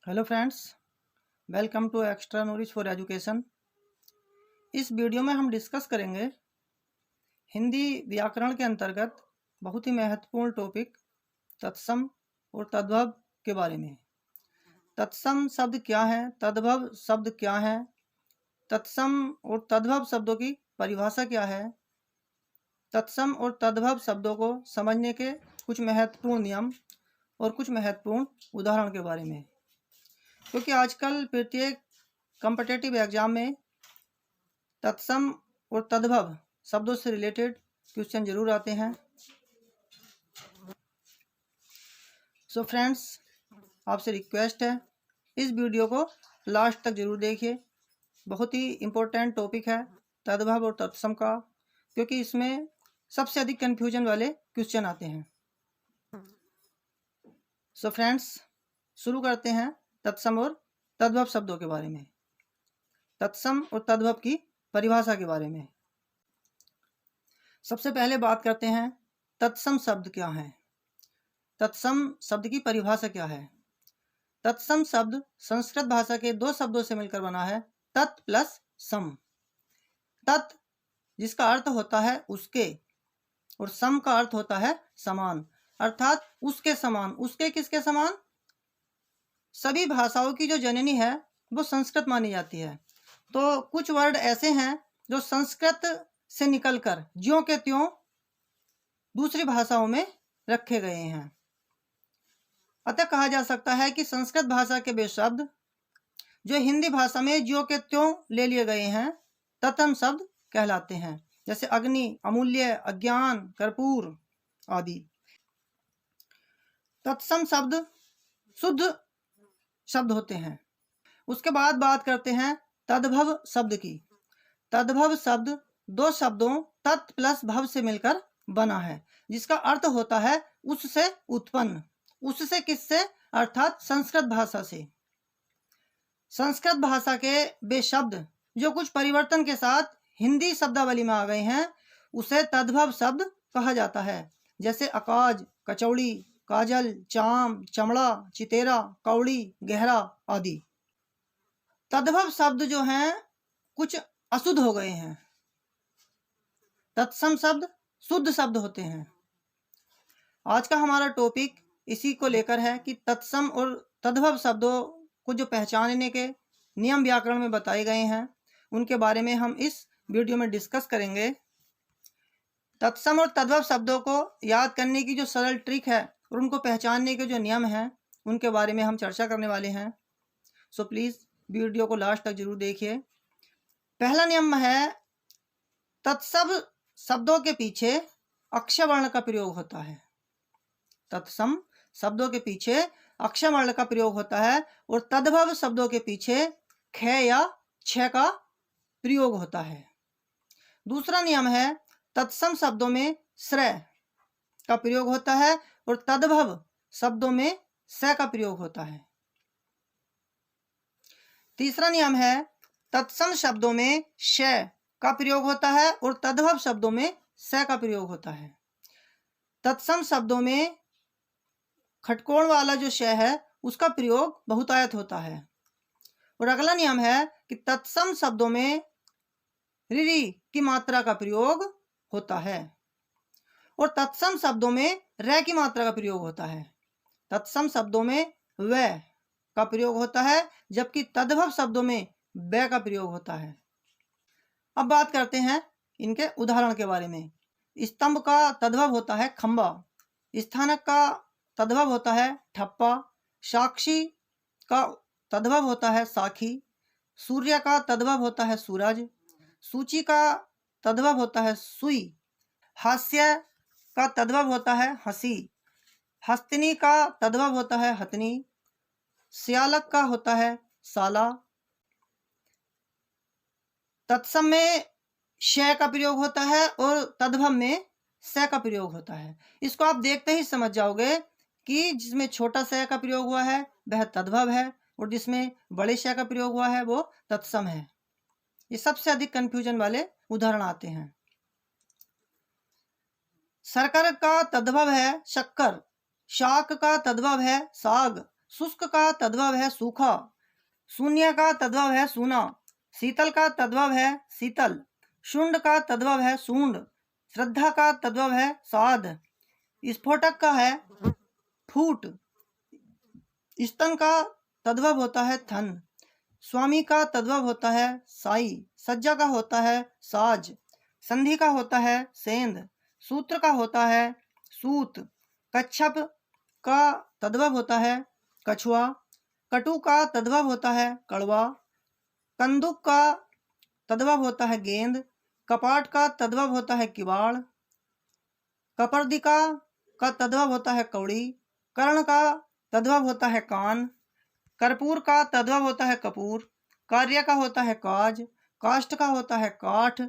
Hello friends, welcome to extra knowledge for education. इस video में हम डिस्कस करेंगे हिंदी व्याकरण के अंतर्गत बहुत ही महत्वपूर्ण टॉपिक तत्सम और तद्भव के बारे में। तत्सम शब्द क्या है, तद्भव शब्द क्या है, तत्सम और तद्भव शब्दों की परिभाषा क्या है, तत्सम और तद्भव शब्दों को समझने के कुछ महत्वपूर्ण नियम और कुछ महत्वपूर्ण उदाहरण के बारे में। क्योंकि आजकल प्रत्येक कॉम्पिटिटिव एग्जाम में तत्सम और तद्भव शब्दों से रिलेटेड क्वेश्चन जरूर आते हैं। सो फ्रेंड्स, आपसे रिक्वेस्ट है इस वीडियो को लास्ट तक जरूर देखिए। बहुत ही इम्पोर्टेंट टॉपिक है तद्भव और तत्सम का, क्योंकि इसमें सबसे अधिक कन्फ्यूजन वाले क्वेश्चन आते हैं। सो फ्रेंड्स, शुरू करते हैं तत्सम और तद्भव शब्दों के बारे में, तत्सम और तद्भव की परिभाषा के बारे में। सबसे पहले बात करते हैं तत्सम शब्द क्या है, तत्सम शब्द की परिभाषा क्या है। तत्सम शब्द संस्कृत भाषा के दो शब्दों से मिलकर बना है, तत् प्लस सम। तत् जिसका अर्थ होता है उसके और सम का अर्थ होता है समान, अर्थात उसके समान। उसके किसके समान? सभी भाषाओं की जो जननी है वो संस्कृत मानी जाती है। तो कुछ वर्ड ऐसे हैं जो संस्कृत से निकलकर ज्यों के त्यों दूसरी भाषाओं में रखे गए हैं। अतः कहा जा सकता है कि संस्कृत भाषा के वे शब्द जो हिंदी भाषा में ज्यों के त्यों ले लिए गए हैं तत्सम शब्द कहलाते हैं, जैसे अग्नि, अमूल्य, अज्ञान, कर्पूर आदि। तत्सम शब्द शुद्ध शब्द होते हैं। उसके बाद बात करते हैं तद्भव शब्द की। तद्भव शब्द दो शब्दों तत् प्लस भव से मिलकर बना है, जिसका अर्थ होता है उससे उत्पन्न। उससे किससे? अर्थात संस्कृत भाषा से। संस्कृत भाषा के वे शब्द जो कुछ परिवर्तन के साथ हिंदी शब्दावली में आ गए हैं उसे तद्भव शब्द कहा जाता है, जैसे अकाज, कचौड़ी, काजल, चाम, चमड़ा, चितेरा, कौड़ी, गहरा आदि। तद्भव शब्द जो हैं कुछ अशुद्ध हो गए हैं, तत्सम शब्द शुद्ध शब्द होते हैं। आज का हमारा टॉपिक इसी को लेकर है कि तत्सम और तद्भव शब्दों को जो पहचानने के नियम व्याकरण में बताए गए हैं उनके बारे में हम इस वीडियो में डिस्कस करेंगे। तत्सम और तद्भव शब्दों को याद करने की जो सरल ट्रिक है और उनको पहचानने के जो नियम हैं उनके बारे में हम चर्चा करने वाले हैं। सो प्लीज़ वीडियो को लास्ट तक जरूर देखिए। पहला नियम है तत्सम शब्दों के पीछे अक्षर वर्ण का प्रयोग होता है। तत्सम शब्दों के पीछे अक्षर वर्ण का प्रयोग होता है और तद्भव शब्दों के पीछे ख या छ का प्रयोग होता है। दूसरा नियम है तत्सम शब्दों में श्रय का प्रयोग होता है और तद्भव शब्दों में स का प्रयोग होता है। तीसरा नियम है तत्सम शब्दों में श का प्रयोग होता है और तद्भव शब्दों में स का प्रयोग होता है। तत्सम शब्दों में खटकोण वाला जो श है उसका प्रयोग बहुतायत होता है। और अगला नियम है कि तत्सम शब्दों में ऋ की मात्रा का प्रयोग होता है और तत्सम शब्दों में र की मात्रा का प्रयोग होता है। तत्सम शब्दों में व का प्रयोग होता है जबकि तद्भव शब्दों में ब का प्रयोग होता है। अब बात करते हैं इनके उदाहरण के बारे में। स्तंभ का तद्भव होता है खंबा, स्थानक का तद्भव होता है ठप्पा, साक्षी का तद्भव होता है साखी, सूर्य का तद्भव होता है सूरज, सूची का तद्भव होता है सुई, हास्य का तद्भव होता है हंसी, हस्तिनी का तद्भव होता है हथनी, स्यालक का होता है साला। तत्सम में श का प्रयोग होता है और तद्भव में स का प्रयोग होता है। इसको आप देखते ही समझ जाओगे कि जिसमें छोटा स का प्रयोग हुआ है वह तद्भव है और जिसमें बड़े श का प्रयोग हुआ है वो तत्सम है। ये सबसे अधिक कंफ्यूजन वाले उदाहरण आते हैं। शर्कर का तद्भव है शक्कर, शाक का तद्भव है साग, शुष्क का तद्भव है सूखा, शून्य का तद्भव है सूना, शीतल का तद्भव है शीतल, शुंड का तद्भव है सूंड, श्रद्धा का तद्भव है साध, स्फोटक का है फूट, स्तन का तद्भव होता है थन, स्वामी का तद्भव होता है साई, सज्जा का होता है साज, संधि का होता है सेंध, सूत्र का होता है सूत, कच्छप का तद्भव होता है कछुआ, कटु का तद्भव होता है कड़वा, कंदुक का तद्भव होता है गेंद, कपाट का तद्भव होता है किवाड़, कपर्दिका का तद्भव होता है कौड़ी, कर्ण का तद्भव होता है कान, कर्पूर का तद्भव होता है कपूर, कार्य का होता है काज, काष्ठ का होता है काठ,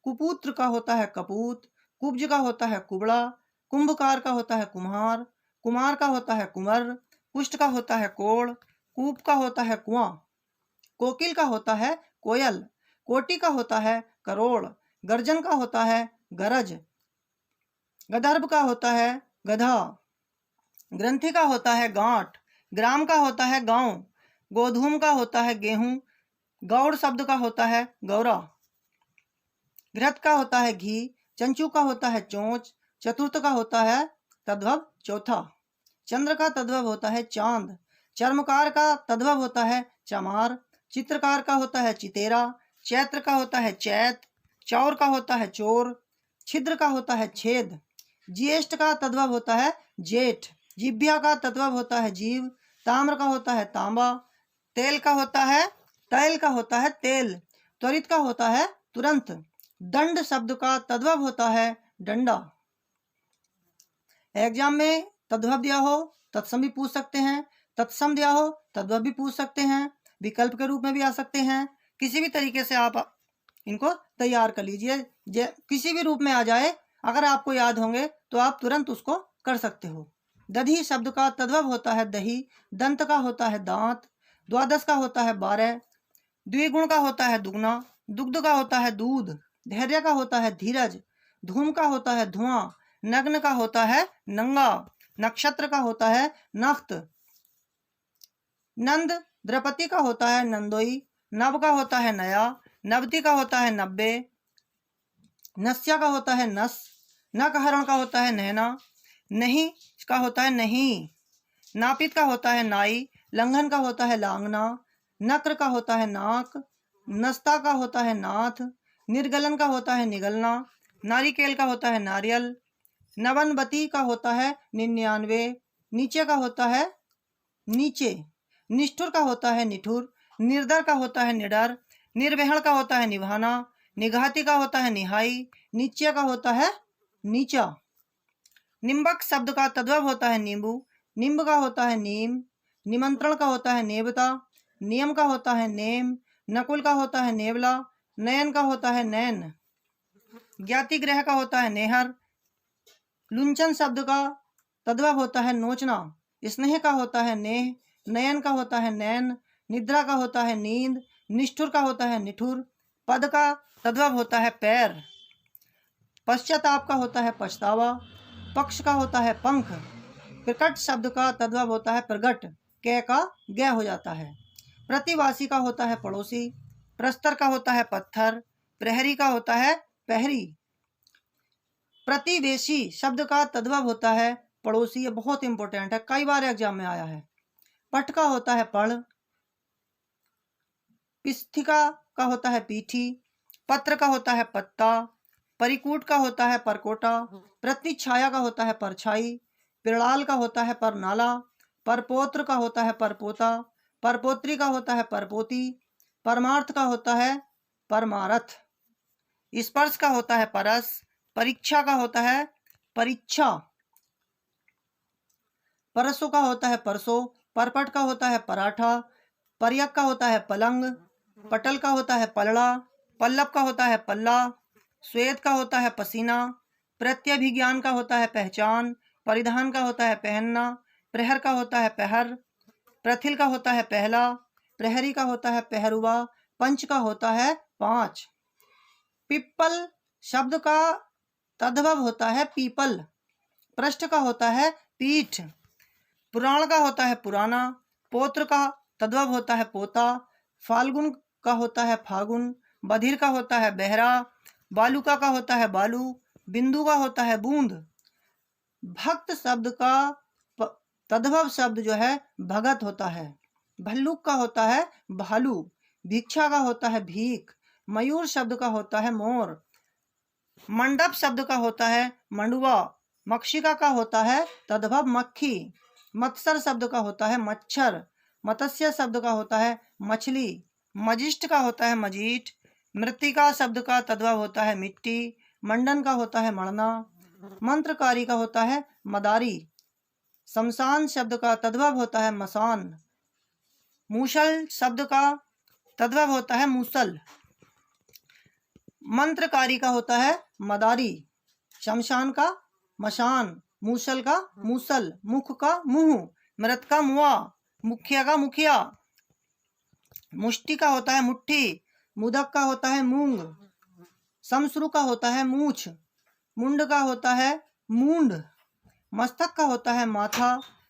कुपुत्र का होता है कपूत, कुब्ज का होता है कुबड़ा, कुंभकार का होता है कुम्हार, कुमार का होता है कुंवर, कुष्ठ का होता है कोड़, कूप का होता है कुआं, कोकिल का होता है कोयल, कोटि का होता है करोड़, गर्जन का होता है गरज, गदर्भ का होता है गधा, ग्रंथि का होता है गांठ, ग्राम का होता है गांव, गोधूम का होता है गेहूं, गौड़ शब्द का होता है गौरा, घृत का होता है घी, चंचू का होता है चोंच, चतुर्थ का होता है तद्भव चौथा, चंद्र का तद्भव होता है चांद, चर्मकार का तद्भव होता है चमार, चित्रकार का होता है चितेरा, चैत्र का होता है चैत, चौर का होता है चोर, छिद्र का होता है छेद, ज्येष्ठ का तद्भव होता है जेठ, जिभ्या का तद्भव होता है जीव, ताम्र का होता है तांबा, तेल का होता है तैल का होता है तेल, त्वरित का होता है तुरंत, दंड शब्द का तद्भव होता है डंडा। एग्जाम में तद्भव दिया हो तत्सम भी पूछ सकते हैं, तत्सम दिया हो तद्भव भी पूछ सकते हैं, विकल्प के रूप में भी आ सकते हैं। किसी भी तरीके से आप इनको तैयार कर लीजिए, किसी भी रूप में आ जाए, अगर आपको याद होंगे तो आप तुरंत उसको कर सकते हो। दधी शब्द का तद्भव होता है दही, दंत का होता है दांत, द्वादश का होता है 12, द्विगुण का होता है दुगना, दुग्ध का होता है दूध, धैर्य का होता है धीरज, धूम का होता है धुआं, नग्न का होता है नंगा, नक्षत्र का होता है नख्त, नंद द्रौपदी का होता है नंदोई, नव का होता है नया, नवती का होता है 90, नस्या का होता है नस, नकहरण का होता है नैना, नहीं का होता है नहीं, नापित का होता है नाई, लंघन का होता है लांगना, नक्र का होता है नाक, नस्ता का होता है नाथ, निर्गलन का होता है निगलना, नारिकेल का होता है नारियल, नवनबती का होता है 99, नीचे का होता है नीचे, निष्ठुर का होता है निठुर, निर्दर का होता है निडर, निर्वहन का होता है निभाना, निघाती का होता है निहाई, नीचे का होता है नीचा, निम्बक शब्द का तद्भव होता है नींबू, निम्ब का होता है नीम, निमंत्रण का होता है नेवता, नियम का होता है नेम, नकुल का होता है नेवला, नयन का होता है नैन, ज्ञाति ग्रह का होता है नेहर, लुंचन शब्द का तद्भव होता है नोचना, स्नेह का होता है नेह, नयन का होता है नैन, निद्रा का होता है नींद, निष्ठुर का होता है निठुर, पद का तद्भव होता है पैर, पश्चाताप का होता है पछतावा, पक्ष का होता है पंख, प्रकट शब्द का तद्भव होता है प्रगट, कै का गै हो जाता है, प्रतिवासी का होता है पड़ोसी, प्रस्तर का होता है पत्थर, प्रहरी का होता है पहरी, प्रतिवेशी शब्द का तद्भव होता है पड़ोसी, ये बहुत इंपॉर्टेंट है, कई बार एग्जाम में आया है। पट का होता है पढ़, पिस्थिका का होता है पीठी, पत्र का होता है पत्ता, परिकूट का होता है परकोटा, प्रतिछाया का होता है परछाई, पिरलाल का होता है परनाला, परपोत्र का होता है परपोता, परपोत्री का होता है परपोती, परमार्थ का होता है परमारथ, स्पर्श का होता है परस, परीक्षा का होता है परीक्षा, परसों का होता है परसों, परपट का होता है पराठा, पर्यक का होता है पलंग, पटल का होता है पलड़ा, पल्लव का होता है पल्ला, श्वेत का होता है पसीना, प्रत्यभिज्ञान का होता है पहचान, परिधान का होता है पहनना, प्रहर का होता है पहर, प्रथिल का होता है पहला, प्रहरी का होता है पहरुआ, पंच का होता है 5, पिप्पल शब्द का तद्भव होता है पीपल, पृष्ठ का होता है पीठ, पुराण का होता है पुराना, पौत्र का तद्भव होता है पोता, फाल्गुन का होता है फागुन, बधिर का होता है बहरा, बालुका का होता है बालू, बिंदु का होता है बूंद। भक्त शब्द का तद्भव शब्द जो है भगत होता है। भल्लुक का होता है भालू, भिक्षा का होता है भीख, मयूर शब्द का होता है मोर, मंडप शब्द का होता है मंडुआ, मक्षिका का होता है तद्भव मक्खी, मत्सर शब्द का होता है मच्छर, मत्स्य शब्द का होता है मछली, मजिष्ट का होता है मजीठ, मृत्तिका शब्द का तद्भव होता है मिट्टी, मंडन का होता है मड़ना, मंत्रकारी का होता है मदारी, शमशान शब्द का तद्भव होता है मसान, मूसल शब्द का तद्भव होता है मूसल, मंत्रकारी का होता है मदारी, शमशान का मशान, मूसल का मूसल, मुख का मुंह, मृत का मुआ, मुखिया का मुखिया, मुष्टि का होता है मुट्ठी, मुदक का होता है मूंग, समश्रु का होता है मूछ, मुंड का होता है मूंड, मस्तक का होता है माथा,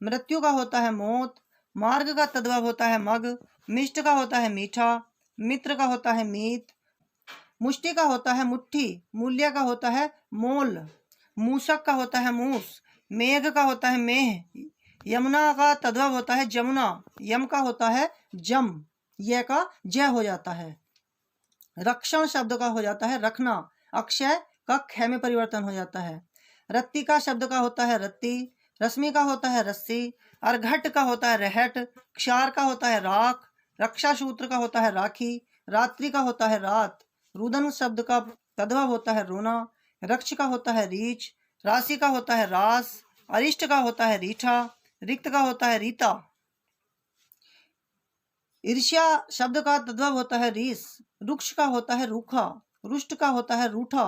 मृत्यु का होता है मौत, मार्ग का तद्भव होता है मग, मिष्ट का होता है मीठा, मित्र का होता है मीत, मुष्टि का होता है मुट्ठी, मूल्य का होता है मोल, मूसक का होता है मूस, मेघ का होता है मेह, यमुना का तद्भव होता है जमुना, यम का होता है जम, यह का जय हो जाता है। रक्षण शब्द का हो जाता है रखना, अक्षय का ख में परिवर्तन हो जाता है। रत्तिका शब्द का होता है रत्ती, रश्मि का होता है रस्सी, अर्घट का होता है रहट, क्षार का होता है राख, रक्षा सूत्र का होता है राखी, रात्रि का होता है रात, रुदन शब्द का तद्भव होता है रोना, रक्ष का होता है रीछ, राशि का होता है रास, अरिष्ट का होता है रीठा, रिक्त का होता है रीता। ईर्ष्या शब्द का तद्भव होता है रीस, रुक्ष का होता है रूखा, रुष्ट का होता है रूठा,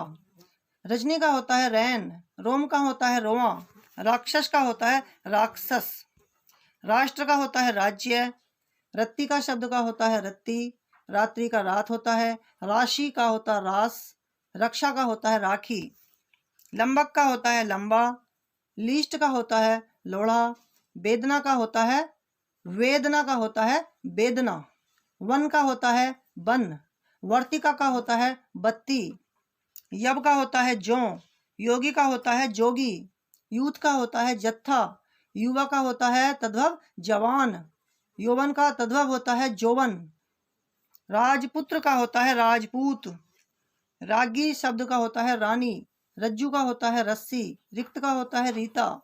रजनी का होता है रैन, रोम का होता है रोआ, राक्षस का होता है राक्षस, राष्ट्र का होता है राज्य, रत्ती का शब्द का होता है रत्ती, रात्रि का रात होता है, राशि का होता है रास, रक्षा का होता है राखी, लंबक का होता है लंबा, लीष्ट का होता है लोढ़ा, वेदना का होता है वेदना का होता है वेदना, वन का होता है वन, वर्तिका का होता है बत्ती, यब का होता है जौ, योगी का होता है जोगी, यूथ का होता है जत्था, युवा का होता है तद्भव जवान, यौवन का तद्भव होता है जौवन, राजपुत्र का होता है राजपूत, रागी शब्द का होता है रानी, रज्जु का होता है रस्सी, रिक्त का होता है रीता,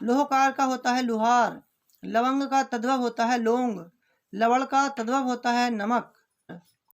लोहकार का होता है लुहार, लवंग का तद्भव होता है लौंग, लवण का तद्भव होता है नमक,